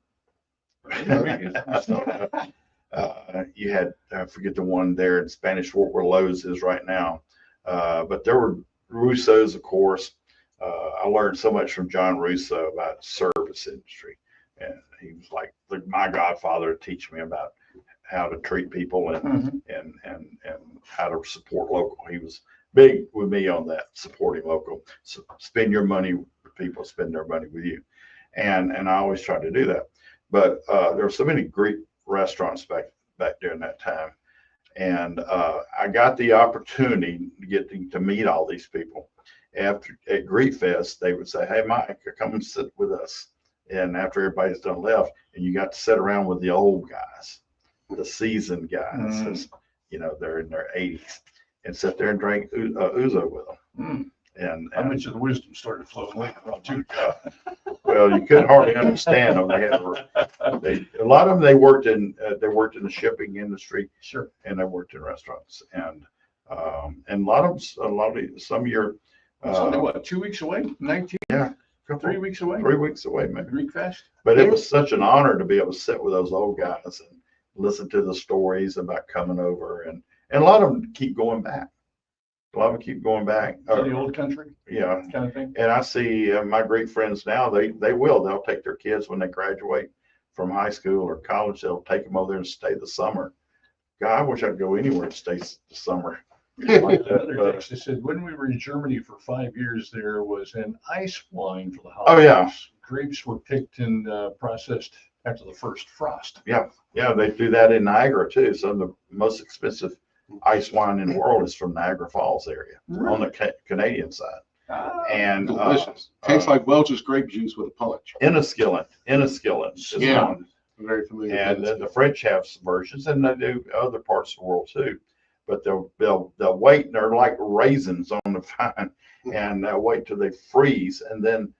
you had, I forget the one there in Spanish Fort where Lowe's is right now. But there were Russo's, of course. I learned so much from John Russo about service industry. And he was like my godfather to teach me about how to treat people and how to support local. He was big with me on that, supporting local. So spend your money the people spend their money with you. And I always try to do that. But there were so many great restaurants back during that time. And I got the opportunity to get to meet all these people. After at Greek Fest, they would say, "Hey, Mike, come and sit with us." And after everybody's done left, and you got to sit around with the old guys, the seasoned guys, as, you know, they're in their 80s, and sit there and drink ouzo with them. And how much of the wisdom started flowing later on too? Well, you couldn't hardly understand them. A lot of them they worked in the shipping industry, sure, and they worked in restaurants, and a lot of some of your it's only what, 2 weeks away? 19? Yeah. 3 weeks away? 3 weeks away, maybe. Greek Fest? But it was such an honor to be able to sit with those old guys and listen to the stories about coming over, and a lot of them keep going back. A lot of them keep going back. To the old country? Yeah. Kind of thing. And I see my great friends now, they'll take their kids when they graduate from high school or college, they'll take them over there and stay the summer. God, I wish I'd go anywhere and stay the summer. Like that, Another text, they said when we were in Germany for 5 years, there was an ice wine for the Oh, holidays. yeah. Grapes were picked and processed after the first frost. Yeah, they do that in Niagara too. Some of the most expensive ice wine in the world is from Niagara Falls area on the Canadian side. And delicious. Tastes like Welch's grape juice with a punch. In a skillet. Yeah, one. I'm very familiar. And with the French have some versions, and they do other parts of the world too. But they'll wait, and they're like raisins on the vine, and they'll wait till they freeze, and then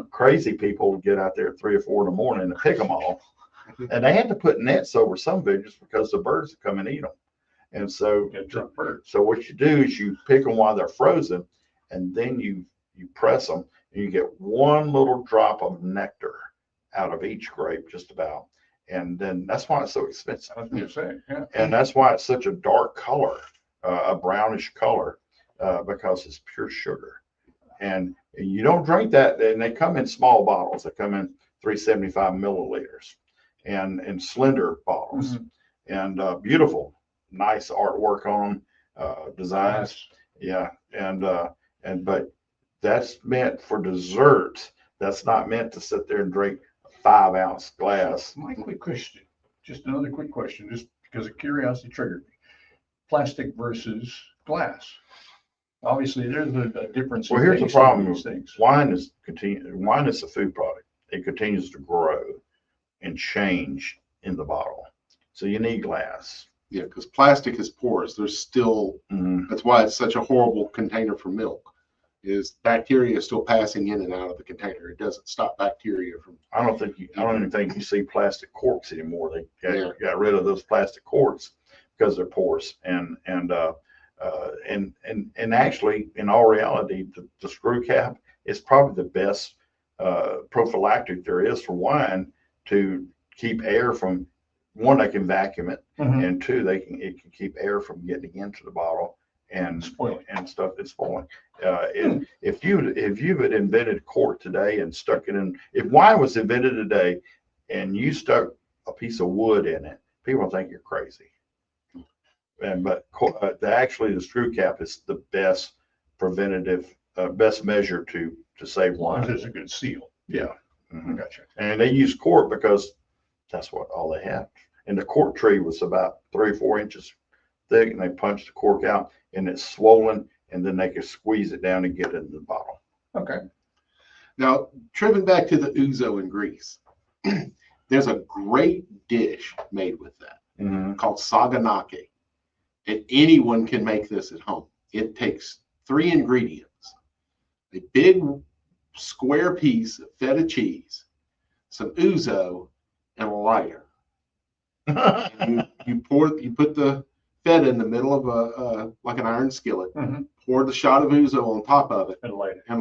crazy people will get out there at 3 or 4 in the morning and pick them all. And they had to put nets over some vineyards because the birds would come and eat them. And so, what you do is you pick them while they're frozen, and then you press them, and you get one little drop of nectar out of each grape, just about. And then that's why it's so expensive. I was going to say, yeah. And that's why it's such a dark color, a brownish color, because it's pure sugar. And you don't drink that, and they come in small bottles. They come in 375 milliliters, and in slender bottles, and beautiful, nice artwork on them, designs. Yeah, but that's meant for dessert. That's not meant to sit there and drink a 5-ounce glass. My quick question, just another quick question, just because of curiosity triggered me. Plastic versus glass. Obviously, there's a difference. Well, here's the problem with things. Wine is a food product. It continues to grow and change in the bottle. So you need glass. Yeah, because plastic is porous. There's still, that's why it's such a horrible container for milk, is bacteria is still passing in and out of the container. It doesn't stop bacteria from. I don't even think you see plastic corks anymore. They got rid of those plastic corks because they're porous. And actually, in all reality, the screw cap is probably the best prophylactic there is for wine to keep air from. One, they can vacuum it, and two, it can keep air from getting into the bottle and spoiling and stuff that's spoiling. If you had invented cork today and stuck it in, if wine was invented today, and you stuck a piece of wood in it, people think you're crazy. But actually, the screw cap is the best preventative, best measure to save wine. It's a good seal. Yeah, Gotcha. And they use cork because that's all they had. And the cork tree was about 3 or 4 inches thick, and they punched the cork out, and it's swollen, and then they could squeeze it down and get it in the bottle. Okay. Now, tripping back to the ouzo in Greece, there's a great dish made with that called saganake. And anyone can make this at home. It takes 3 ingredients: a big square piece of feta cheese, some ouzo, and a lighter. And you put the feta in the middle of a like an iron skillet, pour the shot of ouzo on top of it, and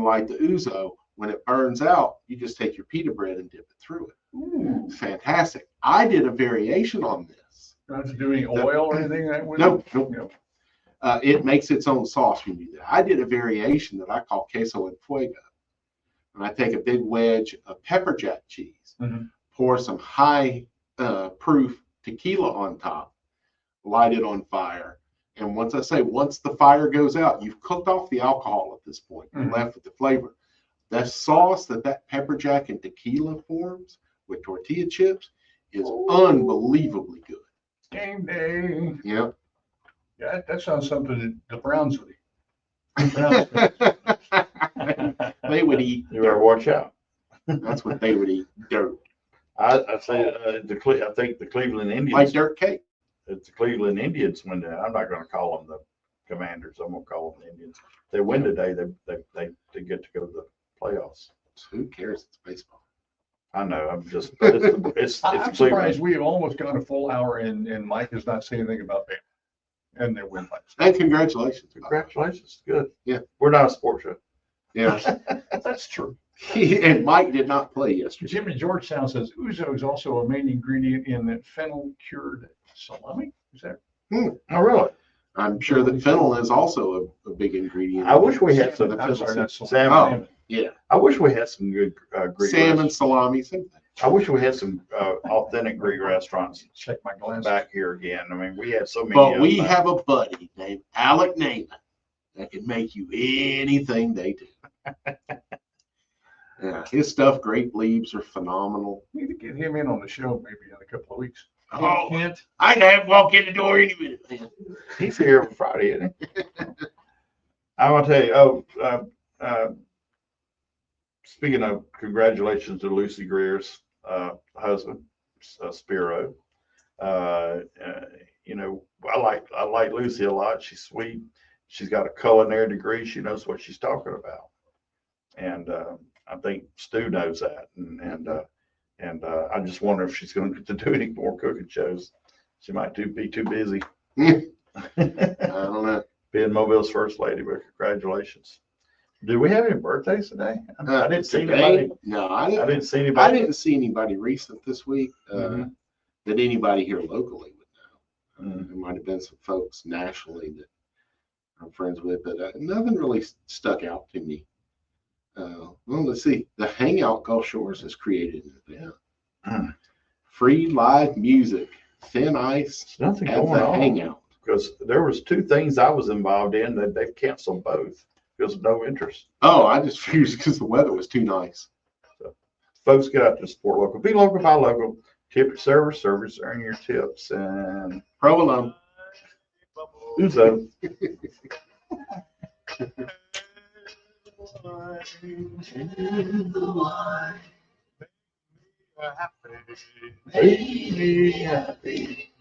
light the ouzo. When it burns out, you just take your pita bread and dip it through it. Ooh. Fantastic. I did a variation on this. You don't have to do any oil or anything that way? No. It makes its own sauce when you do that. I did a variation that I call queso en fuego. And I take a big wedge of pepper jack cheese, pour some high proof tequila on top, light it on fire. And once the fire goes out, you've cooked off the alcohol at this point. You're left with the flavor. That sauce that pepper jack and tequila forms with tortilla chips is unbelievably good. Game day. Yep. Yeah, that sounds something that the Browns would eat. They would eat. You better watch out. That's what they would eat. Dirt. I say I think the Cleveland Indians. Like dirt cake. It's the Cleveland Indians win today. I'm not going to call them the Commanders. I'm going to call them the Indians. If they win today, they get to go to the playoffs. Who cares? It's baseball. I know. I'm just. It's I'm Cleveland. surprised we have almost gone a full hour and Mike has not said anything about Bama and their win. And congratulations. Congratulations. Good. Yeah. We're not a sports show. Yeah. That's true. And Mike did not play yesterday. Jimmy Georgetown says ouzo is also a main ingredient in the fennel cured salami. Is that? Oh, really? I'm sure that fennel is also a big ingredient. I wish we had some I'm sorry, that's salmon. Yeah. I wish we had some good Greek Salmon, restaurants. salami, same thing. I wish we had some authentic Greek restaurants Check my glass. back here again. I mean, we had so many. But of we them. have a buddy named Alec Naaman that can make you anything they do. Yeah, his stuff, grape leaves are phenomenal. We need to get him in on the show maybe in a couple of weeks. Oh, I can have him walk in the door any minute, man. He's here every Friday, isn't he? I want to tell you. Speaking of, congratulations to Lucy Greer's husband, Spiro. You know, I like Lucy a lot. She's sweet. She's got a culinary degree. She knows what she's talking about, and I think Stu knows that. And I just wonder if she's going to do any more cooking shows. She might be too busy. I don't know. Being Mobile's first lady, but congratulations. Do we have any birthdays today? I didn't see anybody. No, I didn't see I anybody. didn't see anybody recent this week that anybody here locally would know. There might have been some folks nationally that I'm friends with, but nothing really stuck out to me. Well, let's see. The Hangout Gulf Shores has created an event. Free live music, thin ice, Nothing at going the on. Hangout. Because there was two things I was involved in that they've canceled both because of no interest. Oh, I just figured because the weather was too nice. So, folks, get out to support local. Be local, buy local. Tip your servers, earn your tips, and provolone. Ouzo. Make me happy.